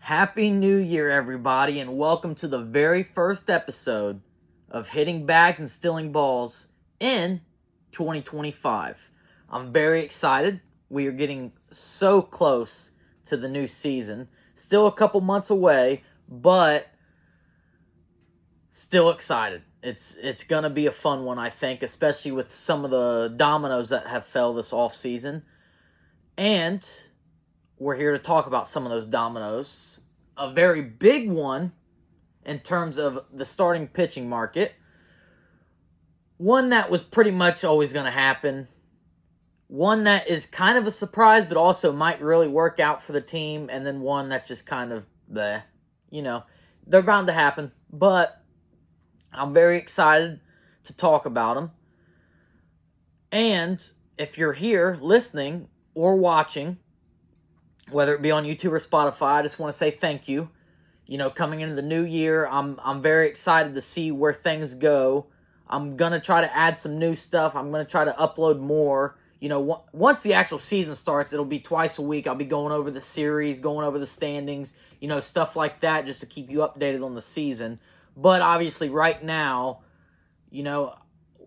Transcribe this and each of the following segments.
Happy New Year, everybody, and welcome to the very first episode of Hitting Bags and Stealing Balls in 2025. I'm very excited. We are getting so close to the new season. Still a couple months away, but still excited. It's going to be a fun one, I think, especially with some of the dominoes that have fell this offseason. And we're here to talk about some of those dominoes. A very big one in terms of the starting pitching market. One that was pretty much always going to happen. One that is kind of a surprise, but also might really work out for the team. And then one that just kind of, bleh. They're bound to happen. But I'm very excited to talk about them. And if you're here listening or watching, whether it be on YouTube or Spotify, I just want to say thank you. Coming into the new year, I'm very excited to see where things go. I'm going to try to add some new stuff. I'm going to try to upload more. Once the actual season starts, it'll be twice a week. I'll be going over the series, going over the standings, stuff like that, just to keep you updated on the season. But obviously right now,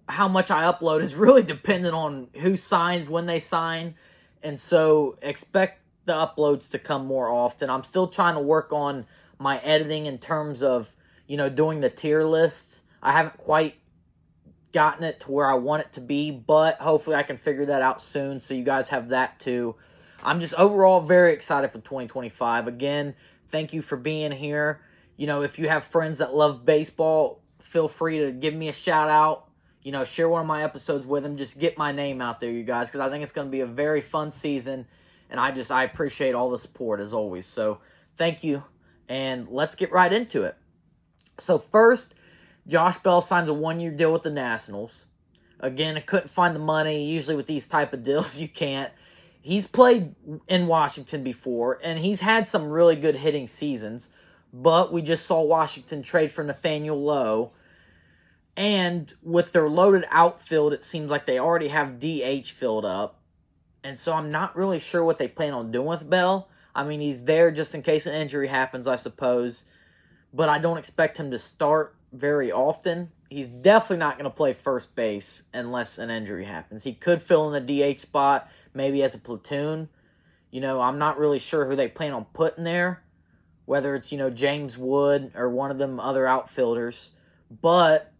how much I upload is really dependent on who signs, when they sign. And so expect the uploads to come more often. I'm still trying to work on my editing in terms of, doing the tier lists. I haven't quite gotten it to where I want it to be, but hopefully I can figure that out soon so you guys have that too. I'm just overall very excited for 2025. Again, thank you for being here. If you have friends that love baseball, feel free to give me a shout out. Share one of my episodes with them. Just get my name out there, you guys, because I think it's going to be a very fun season. And I appreciate all the support, as always. So, thank you, and let's get right into it. So, first, Josh Bell signs a one-year deal with the Nationals. Again, I couldn't find the money. Usually with these type of deals, you can't. He's played in Washington before, and he's had some really good hitting seasons. But we just saw Washington trade for Nathaniel Lowe. And with their loaded outfield, it seems like they already have DH filled up. And so I'm not really sure what they plan on doing with Bell. I mean, he's there just in case an injury happens, I suppose. But I don't expect him to start very often. He's definitely not going to play first base unless an injury happens. He could fill in the DH spot, maybe as a platoon. I'm not really sure who they plan on putting there. Whether it's, James Wood or one of them other outfielders. But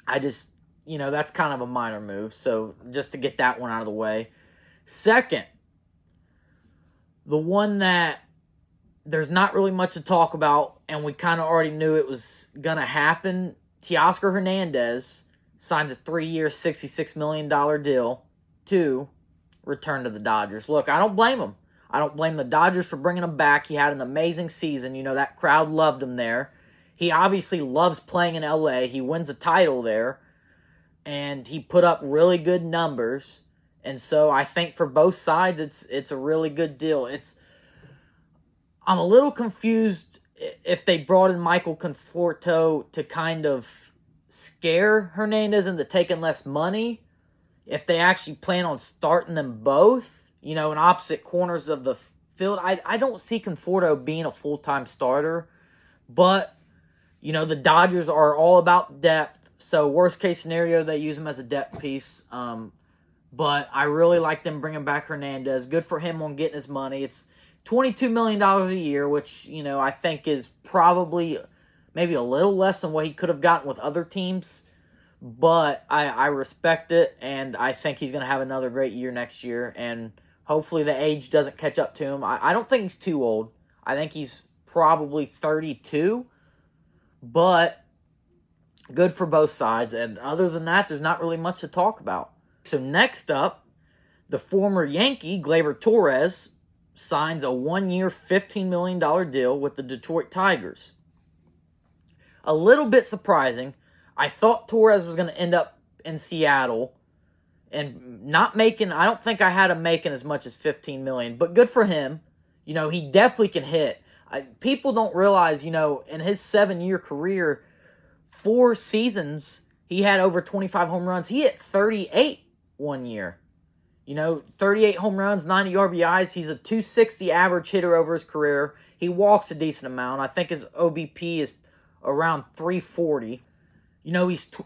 I just, that's kind of a minor move. So just to get that one out of the way. Second, the one that there's not really much to talk about, and we kind of already knew it was going to happen. Teoscar Hernandez signs a 3-year, $66 million deal to return to the Dodgers. Look, I don't blame him. I don't blame the Dodgers for bringing him back. He had an amazing season. That crowd loved him there. He obviously loves playing in LA. He wins a title there, and he put up really good numbers. And so I think for both sides, it's a really good deal. I'm a little confused if they brought in Michael Conforto to kind of scare Hernandez into taking less money. If they actually plan on starting them both, in opposite corners of the field. I don't see Conforto being a full-time starter. But, the Dodgers are all about depth. So worst case scenario, they use him as a depth piece. But I really like them bringing back Hernandez. Good for him on getting his money. It's $22 million a year, which, I think is probably maybe a little less than what he could have gotten with other teams. But I respect it, and I think he's going to have another great year next year. And hopefully the age doesn't catch up to him. I don't think he's too old. I think he's probably 32. But good for both sides. And other than that, there's not really much to talk about. So next up, the former Yankee, Gleyber Torres, signs a 1-year, $15 million deal with the Detroit Tigers. A little bit surprising. I thought Torres was going to end up in Seattle and not making, I don't think I had him making as much as $15 million, but good for him. He definitely can hit. People don't realize, in his 7-year career, 4 seasons, he had over 25 home runs. He hit 38 one year. 38 home runs, 90 RBIs. He's a 260 average hitter over his career. He walks a decent amount. I think his OBP is around 340.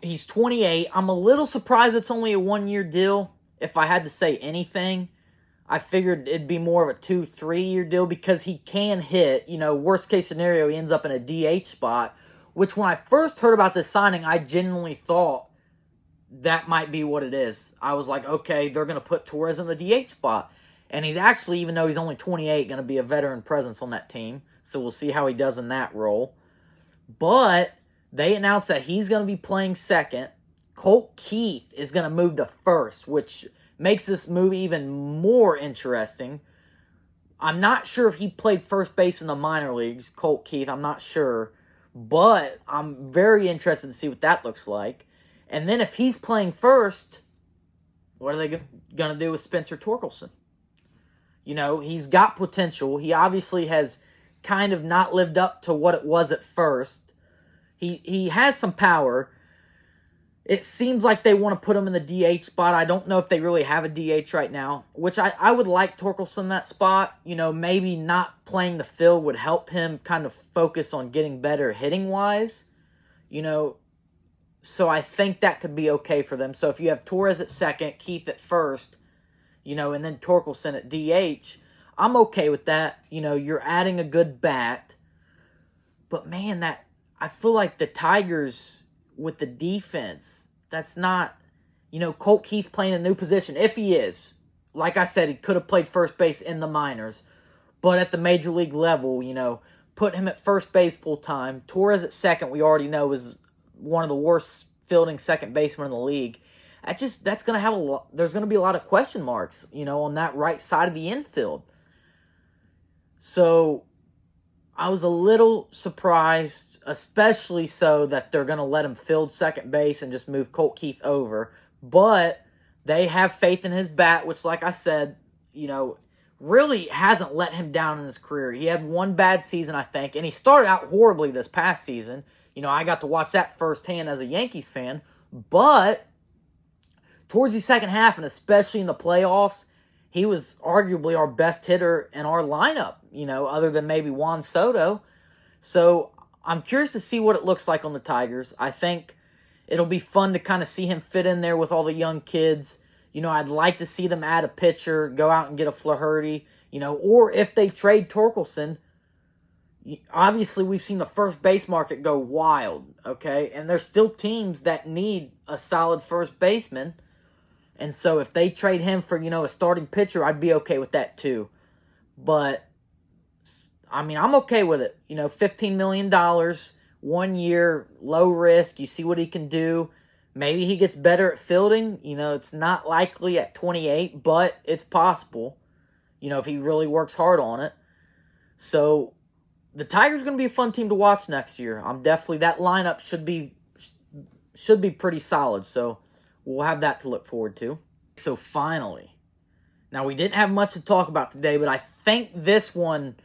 He's 28. I'm a little surprised it's only a 1-year deal. If I had to say anything, I figured it'd be more of a 2-3 year deal because he can hit. Worst case scenario, he ends up in a DH spot, which when I first heard about this signing, I genuinely thought that might be what it is. I was like, okay, they're going to put Torres in the DH spot. And he's actually, even though he's only 28, going to be a veteran presence on that team. So we'll see how he does in that role. But they announced that he's going to be playing second. Colt Keith is going to move to first, which makes this move even more interesting. I'm not sure if he played first base in the minor leagues, Colt Keith. I'm not sure. But I'm very interested to see what that looks like. And then if he's playing first, what are they going to do with Spencer Torkelson? He's got potential. He obviously has kind of not lived up to what it was at first. He has some power. It seems like they want to put him in the DH spot. I don't know if they really have a DH right now, which I would like Torkelson in that spot. Maybe not playing the field would help him kind of focus on getting better hitting-wise. So I think that could be okay for them. So if you have Torres at second, Keith at first, and then Torkelson at DH, I'm okay with that. You're adding a good bat. But, man, I feel like the Tigers with the defense, that's not, Colt Keith playing a new position. If he is, like I said, he could have played first base in the minors. But at the major league level, put him at first base full time. Torres at second, we already know, is one of the worst fielding second basemen in the league. That's going to have there's going to be a lot of question marks, on that right side of the infield. So I was a little surprised, especially so that they're going to let him field second base and just move Colt Keith over. But they have faith in his bat, which, like I said, really hasn't let him down in his career. He had one bad season, I think, and he started out horribly this past season. I got to watch that firsthand as a Yankees fan. But towards the second half, and especially in the playoffs, he was arguably our best hitter in our lineup, other than maybe Juan Soto. So I'm curious to see what it looks like on the Tigers. I think it'll be fun to kind of see him fit in there with all the young kids. I'd like to see them add a pitcher, go out and get a Flaherty, or if they trade Torkelson. Obviously, we've seen the first base market go wild, okay? And there's still teams that need a solid first baseman. And so if they trade him for, a starting pitcher, I'd be okay with that too. But, I'm okay with it. $15 million, 1 year, low risk. You see what he can do. Maybe he gets better at fielding. It's not likely at 28, but it's possible, if he really works hard on it. So the Tigers are going to be a fun team to watch next year. That lineup should be pretty solid. So we'll have that to look forward to. So finally, now we didn't have much to talk about today, but I think this one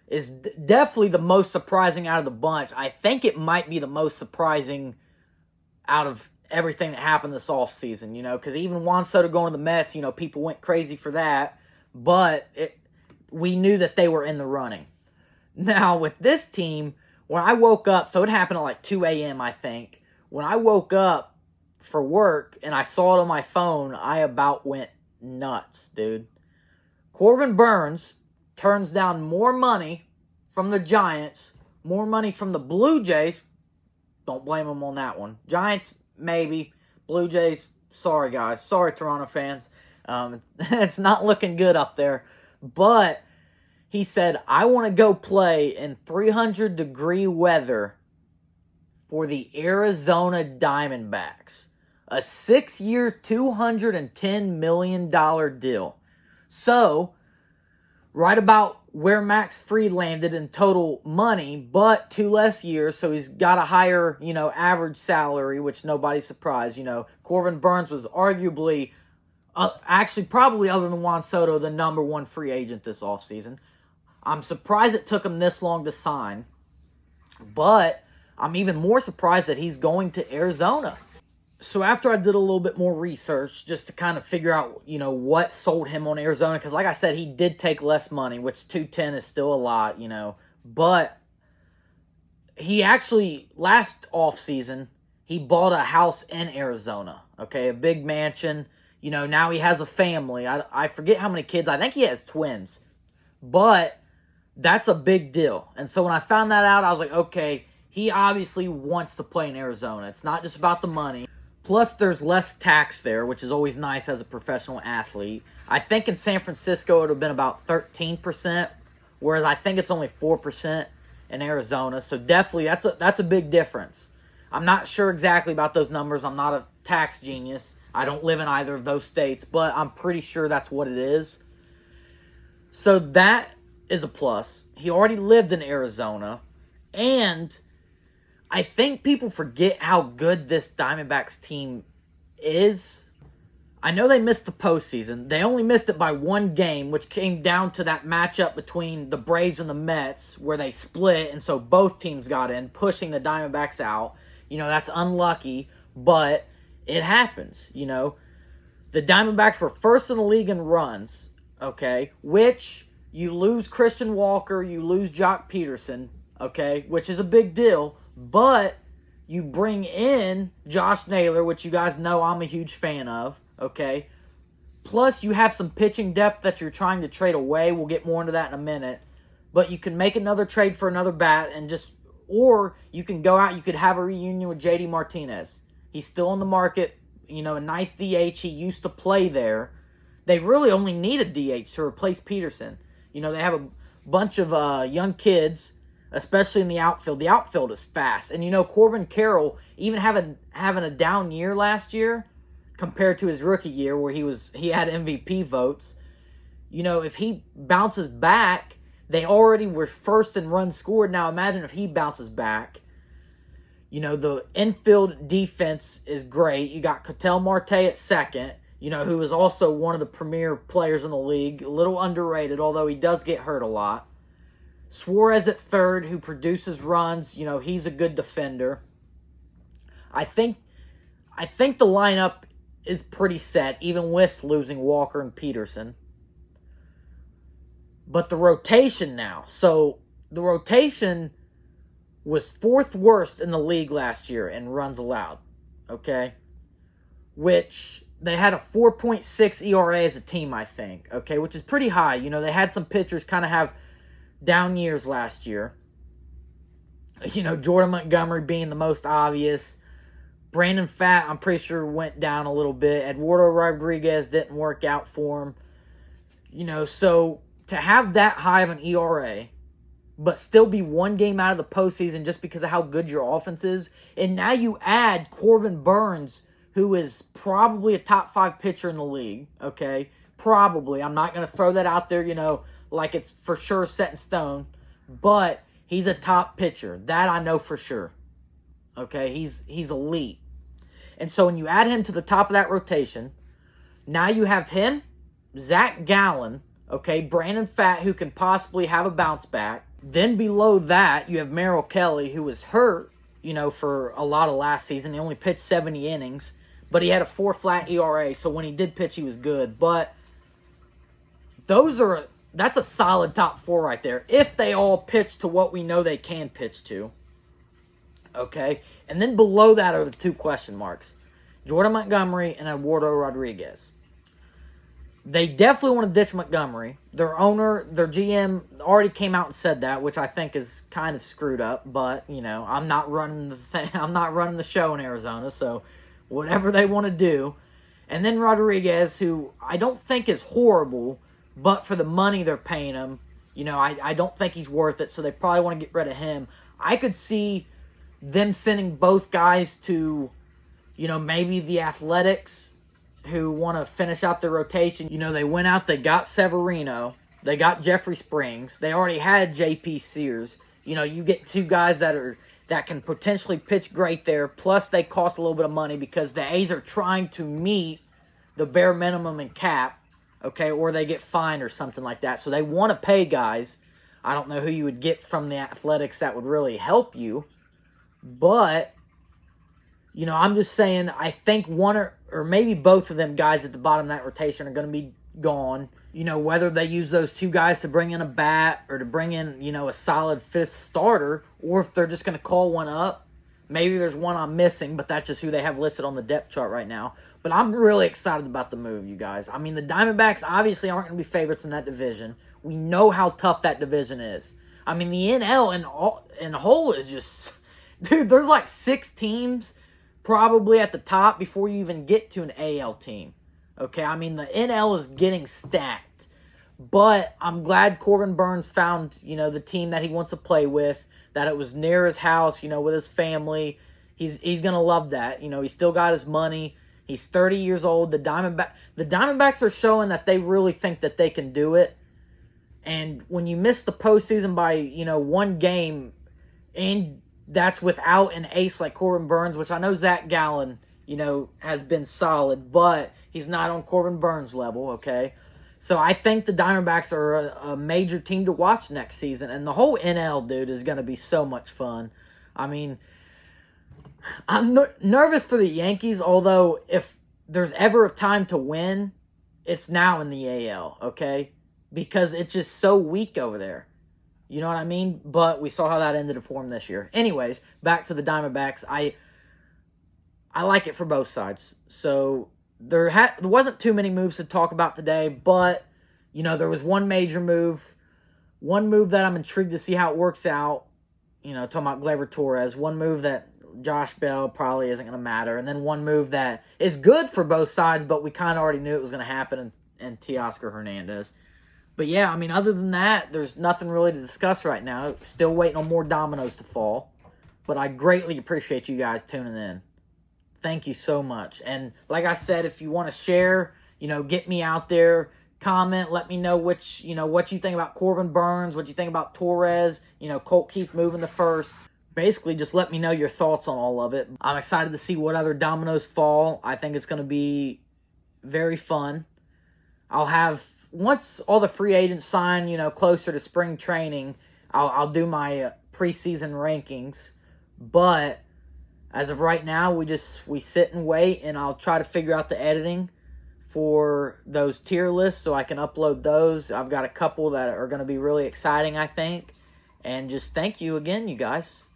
is definitely the most surprising out of the bunch. I think it might be the most surprising out of everything that happened this offseason, because even Juan Soto going to the Mets, people went crazy for that, but we knew that they were in the running. Now, with this team, when I woke up, so it happened at like 2 a.m., I think. When I woke up for work and I saw it on my phone, I about went nuts, dude. Corbin Burnes turns down more money from the Giants, more money from the Blue Jays. Don't blame him on that one. Giants, maybe. Blue Jays, sorry, guys. Sorry, Toronto fans. It's not looking good up there. But he said, I want to go play in 300-degree weather for the Arizona Diamondbacks. A 6-year, $210 million deal. So, right about where Max Fried landed in total money, but 2 less years, so he's got a higher, average salary, which nobody's surprised. Corbin Burnes was arguably, actually probably other than Juan Soto, the number one free agent this offseason. I'm surprised it took him this long to sign, but I'm even more surprised that he's going to Arizona. So after I did a little bit more research just to kind of figure out, what sold him on Arizona, because like I said, he did take less money, which 210 is still a lot, but he actually, last offseason, he bought a house in Arizona, okay, a big mansion. Now he has a family. I forget how many kids. I think he has twins, but that's a big deal. And so when I found that out, I was like, okay, he obviously wants to play in Arizona. It's not just about the money. Plus, there's less tax there, which is always nice as a professional athlete. I think in San Francisco it would have been about 13%, whereas I think it's only 4% in Arizona. So definitely, that's a big difference. I'm not sure exactly about those numbers. I'm not a tax genius. I don't live in either of those states, but I'm pretty sure that's what it is. So that is a plus. He already lived in Arizona, and I think people forget how good this Diamondbacks team is. I know they missed the postseason. They only missed it by one game, which came down to that matchup between the Braves and the Mets, where they split, and so both teams got in, pushing the Diamondbacks out. That's unlucky, but it happens, The Diamondbacks were first in the league in runs, okay, which you lose Christian Walker, you lose Jock Peterson, okay, which is a big deal. But you bring in Josh Naylor, which you guys know I'm a huge fan of, okay? Plus, you have some pitching depth that you're trying to trade away. We'll get more into that in a minute. But you can make another trade for another bat or you can go out, you could have a reunion with JD Martinez. He's still on the market, a nice DH. He used to play there. They really only need a DH to replace Peterson. They have a bunch of young kids, especially in the outfield. The outfield is fast. And Corbin Carroll, even having a down year last year compared to his rookie year where he had MVP votes, if he bounces back, they already were first in runs scored. Now imagine if he bounces back. The infield defense is great. You got Ketel Marte at second, who is also one of the premier players in the league. A little underrated, although he does get hurt a lot. Suarez at third, who produces runs. He's a good defender. I think the lineup is pretty set, even with losing Walker and Peterson. But the rotation now. So the rotation was fourth worst in the league last year in runs allowed. Okay? Which they had a 4.6 ERA as a team, I think. Okay? Which is pretty high. They had some pitchers kind of have down years last year. Jordan Montgomery being the most obvious. Brandon Pfaadt, I'm pretty sure, went down a little bit. Eduardo Rodriguez didn't work out for him. So to have that high of an ERA, but still be one game out of the postseason just because of how good your offense is, and now you add Corbin Burnes, who is probably a top 5 pitcher in the league, okay? Probably. I'm not going to throw that out there, like it's for sure set in stone, but he's a top pitcher. That I know for sure. Okay, he's elite. And so when you add him to the top of that rotation, now you have him, Zach Gallen, okay, Brandon Pfaadt, who can possibly have a bounce back. Then below that, you have Merrill Kelly, who was hurt, for a lot of last season. He only pitched 70 innings, but he had a 4 flat ERA, so when he did pitch, he was good. But that's a solid top 4 right there, if they all pitch to what we know they can pitch to. Okay? And then below that are the 2 question marks. Jordan Montgomery and Eduardo Rodriguez. They definitely want to ditch Montgomery. Their owner, their GM, already came out and said that, which I think is kind of screwed up. But I'm not running the thing. I'm not running the show in Arizona, so whatever they want to do. And then Rodriguez, who I don't think is horrible, but for the money they're paying him, I don't think he's worth it. So they probably want to get rid of him. I could see them sending both guys to, maybe the Athletics, who want to finish out their rotation. They went out, they got Severino, they got Jeffrey Springs, they already had JP Sears. You get 2 guys that can potentially pitch great there, plus they cost a little bit of money because the A's are trying to meet the bare minimum in cap, okay, or they get fined or something like that. So they want to pay guys. I don't know who you would get from the Athletics that would really help you, but I'm just saying, I think one or maybe both of them guys at the bottom of that rotation are going to be gone. Whether they use those two guys to bring in a bat or to bring in, a solid fifth starter, or if they're just going to call one up. Maybe there's one I'm missing, but that's just who they have listed on the depth chart right now. But I'm really excited about the move, you guys. I mean, the Diamondbacks obviously aren't going to be favorites in that division. We know how tough that division is. I mean, the NL in whole is just... Dude, there's like 6 teams probably at the top before you even get to an AL team. Okay, I mean, the NL is getting stacked. But I'm glad Corbin Burnes found, the team that he wants to play with, that it was near his house, with his family. He's going to love that. He's still got his money. He's 30 years old. The Diamondbacks are showing that they really think that they can do it. And when you miss the postseason by, one game, and that's without an ace like Corbin Burnes, which I know Zach Gallen, has been solid, but he's not on Corbin Burnes' level, okay? So I think the Diamondbacks are a major team to watch next season. And the whole NL, dude, is going to be so much fun. I mean, I'm nervous for the Yankees, although if there's ever a time to win, it's now in the AL, okay? Because it's just so weak over there. You know what I mean? But we saw how that ended for them this year. Anyways, back to the Diamondbacks. I like it for both sides. So... There wasn't too many moves to talk about today, but, there was one major move. One move that I'm intrigued to see how it works out. Talking about Gleyber Torres. One move that Josh Bell probably isn't going to matter. And then one move that is good for both sides, but we kind of already knew it was going to happen in Teoscar Hernandez. But, yeah, I mean, other than that, there's nothing really to discuss right now. Still waiting on more dominoes to fall. But I greatly appreciate you guys tuning in. Thank you so much. And like I said, if you want to share, get me out there, comment, let me know what you think about Corbin Burnes, what you think about Torres, Colt Keith moving to first. Basically, just let me know your thoughts on all of it. I'm excited to see what other dominoes fall. I think it's going to be very fun. I'll have, once all the free agents sign, closer to spring training, I'll do my preseason rankings. But as of right now, we sit and wait, and I'll try to figure out the editing for those tier lists so I can upload those. I've got a couple that are going to be really exciting, I think. And just thank you again, you guys.